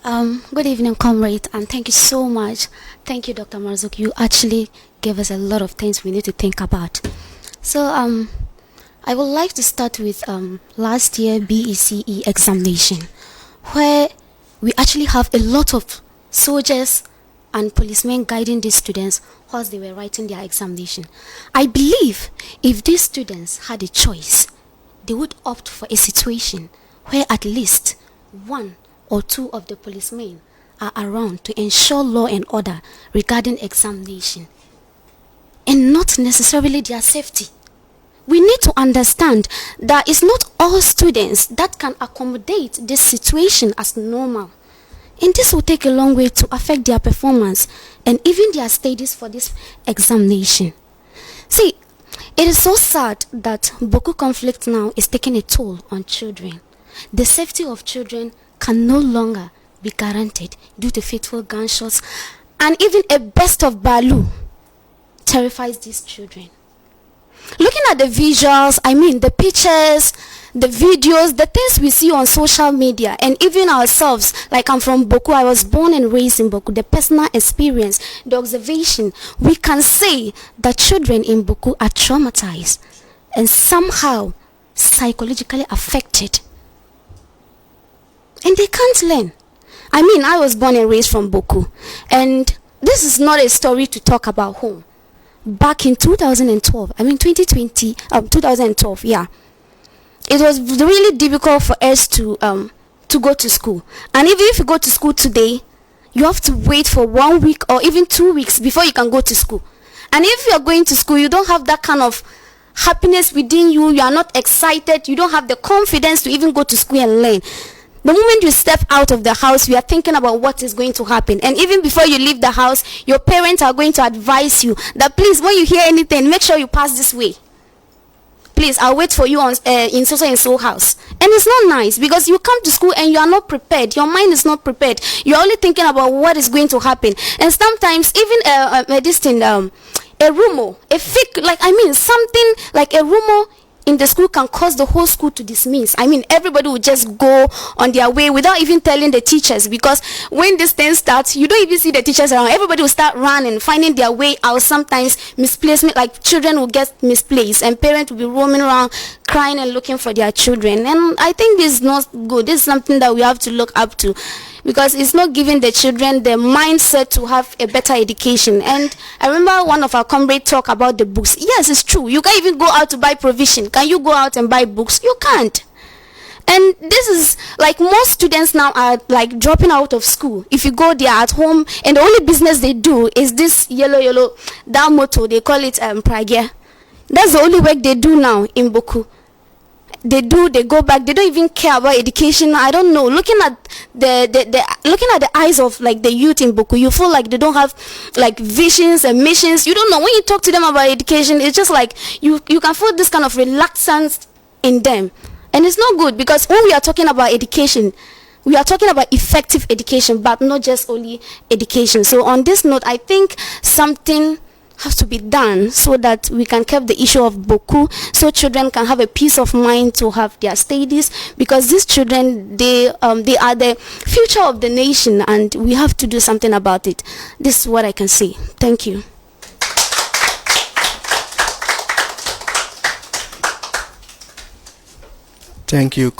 Good evening, comrade, and thank you so much. Thank you, Dr. Marzuk. You actually gave us a lot of things we need to think about. So, I would like to start with last year BECE examination, where we actually have a lot of soldiers and policemen guiding these students whilst they were writing their examination. I believe if these students had a choice, they would opt for a situation where at least one or two of the policemen are around to ensure law and order regarding examination, and not necessarily their safety. We need to understand that it's not all students that can accommodate this situation as normal. And this will take a long way to affect their performance and even their studies for this examination. See, it is so sad that Bawku Conflict now is taking a toll on children. The safety of children can no longer be guaranteed due to fateful gunshots, and even a burst of balu terrifies these children. Looking at the visuals, the pictures, the videos, the things we see on social media, and even ourselves, like I'm from Bawku, I was born and raised in Bawku, the personal experience, the observation, we can say that children in Bawku are traumatized and somehow psychologically affected. And they can't learn. I was born and raised from Bawku, and this is not a story to talk about home. Back in 2012, 2012, yeah, it was really difficult for us to go to school. And even if you go to school today, you have to wait for 1 week or even 2 weeks before you can go to school. And if you are going to school, you don't have that kind of happiness within you. You are not excited. You don't have the confidence to even go to school and learn. The moment you step out of the house, you are thinking about what is going to happen. And even before you leave the house, your parents are going to advise you that please, when you hear anything, make sure you pass this way. Please, I'll wait for you in so and so house. And it's not nice because you come to school and you are not prepared. Your mind is not prepared. You're only thinking about what is going to happen. And sometimes even a rumor, something like a rumor in the school can cause the whole school to dismiss. Everybody will just go on their way without even telling the teachers, because when this thing starts, you don't even see the teachers around. Everybody will start running, finding their way out. Sometimes misplacement, like children will get misplaced, and parents will be roaming around crying and looking for their children. And I think this is not good. This is something that we have to look up to, because it's not giving the children the mindset to have a better education. And I remember one of our comrades talk about the books. Yes, it's true. You can't even go out to buy provision. Can you go out and buy books? You can't. And this is like most students now are like dropping out of school. If you go there at home, and the only business they do is this yellow, that motto, they call it pragia. That's the only work they do now in Bawku. They go back, they don't even care about education. I don't know. Looking at the eyes of like the youth in Bawku, you feel like they don't have like visions and missions. You don't know. When you talk to them about education, it's just like you can feel this kind of reluctance in them. And it's not good, because when we are talking about education, we are talking about effective education, but not just only education. So on this note, I think something has to be done so that we can keep the issue of Bawku, so children can have a peace of mind to have their studies, because these children, they are the future of the nation, and we have to do something about it. This is what I can say. Thank you. Thank you,